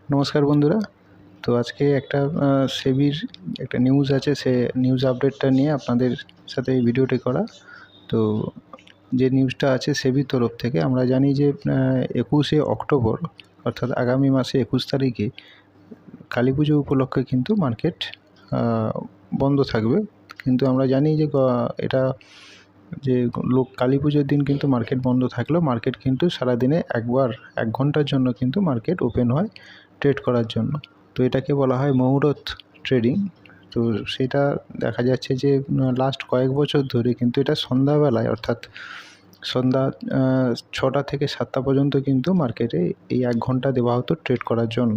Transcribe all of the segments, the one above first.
নমস্কার বন্ধুরা। তো আজকে একটা সেবির একটা নিউজ আছে, সে নিউজ আপডেটটা নিয়ে আপনাদের সাথে এই ভিডিওটি করা। তো যে নিউজটা আছে সেবির তরফ থেকে, আমরা জানি যে 21শে অক্টোবর অর্থাৎ আগামী মাসে 21 তারিখে কালী পুজো উপলক্ষে কিন্তু মার্কেট বন্ধ থাকবে। কিন্তু আমরা জানি যে এটা যে কালী পুজোর দিন কিন্তু মার্কেট বন্ধ থাকলেও মার্কেট কিন্তু সারাদিনে একবার 1 ঘন্টার জন্য কিন্তু মার্কেট ওপেন হয় ট্রেড করার জন্য। তো এটাকে বলা হয় মুহূর্ত ট্রেডিং। তো সেটা দেখা যাচ্ছে যে লাস্ট কয়েক বছর ধরে কিন্তু এটা সন্ধ্যাবেলায় অর্থাৎ সন্ধ্যা 6টা থেকে 7টা পর্যন্ত কিন্তু মার্কেটে এই 1 ঘন্টা দেওয়া হতো ট্রেড করার জন্য।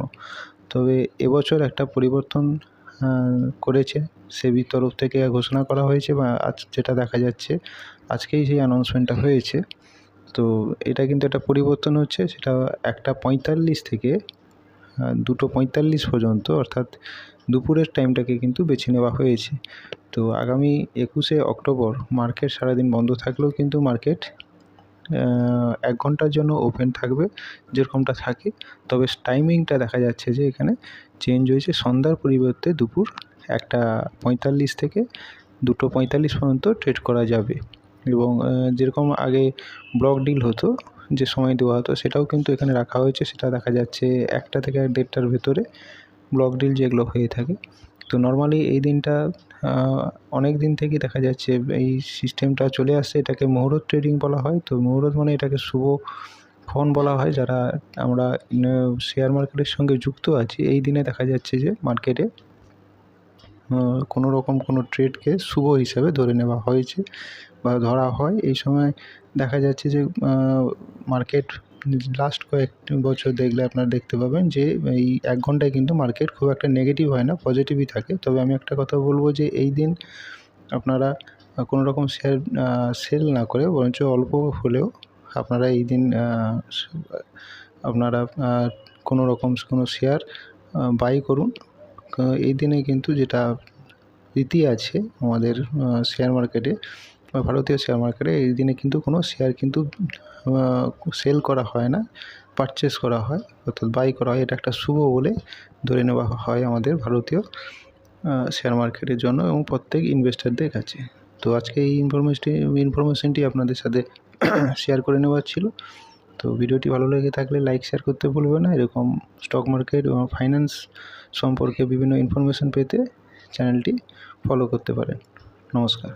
তবে এবছর একটা পরিবর্তন করেছে সেবির তরফ থেকে, ঘোষণা করা হয়েছে বা আজ যেটা দেখা যাচ্ছে আজকেই সেই অ্যানাউন্সমেন্টটা হয়েছে। তো এটা কিন্তু একটা পরিবর্তন হচ্ছে, সেটা 1:45 থেকে 2:45 পর্যন্ত অর্থাৎ দুপুরের টাইমটাকে কিন্তু বেছে নেওয়া হয়েছে। তো আগামী 21শে অক্টোবর মার্কেট সারাদিন বন্ধ থাকলেও কিন্তু মার্কেট 1 ঘন্টার জন্য ওপেন থাকবে যেরকমটা থাকে। তবে টাইমিংটা দেখা যাচ্ছে যে এখানে চেঞ্জ হয়েছে, সন্ধ্যার পরিবর্তে দুপুর 1:45 থেকে 2:45 পর্যন্ত ট্রেড করা যাবে। এবং যেরকম আগে ব্লক ডিল হতো, যে সময় দেওয়া হতো, সেটাও কিন্তু এখানে রাখা হয়েছে। সেটা দেখা যাচ্ছে 1টা থেকে 1:30টার ভেতরে ব্লক ডিল যেগুলো হয়ে থাকে। তো নর্মালি এই দিনটা অনেক দিন থেকেই দেখা যাচ্ছে এই সিস্টেমটা চলে আসছে, এটাকে মুহূর্ত ট্রেডিং বলা হয়। তো মুহূর্ত মানে এটাকে শুভক্ষণ বলা হয়। যারা আমরা শেয়ার মার্কেটের সঙ্গে যুক্ত আছি, এই দিনে দেখা যাচ্ছে যে মার্কেটে কোনো রকম কোনো ট্রেডকে শুভ হিসাবে ধরে নেওয়া হয়েছে বা ধরা হয়। এই সময় দেখা যাচ্ছে যে মার্কেট লাস্ট কয়েক বছর দেখলে আপনারা দেখতে পাবেন যে এই 1 ঘন্টায় কিন্তু মার্কেট খুব একটা নেগেটিভ হয় না, পজিটিভই থাকে। তবে আমি একটা কথা বলবো যে এই দিন আপনারা কোনো রকম শেয়ার সেল না করে বরঞ্চ অল্প হলেও আপনারা এই দিন আপনারা কোনো রকম কোনো শেয়ার বাই করুন। এই দিনে কিন্তু যেটা রীতি আছে আমাদের শেয়ার মার্কেটে বা ভারতীয় শেয়ার মার্কেটে, এই দিনে কিন্তু কোনো শেয়ার কিন্তু সেল করা হয় না, পারচেস করা হয় অর্থাৎ বাই করা হয়। এটা একটা শুভ বলে ধরে নেওয়া হয় আমাদের ভারতীয় শেয়ার মার্কেটের জন্য এবং প্রত্যেক ইনভেস্টরদের কাছে। তো আজকে এই ইনফরমেশনটি আপনাদের সাথে শেয়ার করে নেওয়ার ছিল। তো ভিডিওটি ভালো লেগে থাকলে লাইক শেয়ার করতে ভুলবেন না। এরকম স্টক মার্কেট এবং ফাইন্যান্স সম্পর্কে বিভিন্ন ইনফরমেশন পেতে চ্যানেলটি ফলো করতে পারেন। নমস্কার।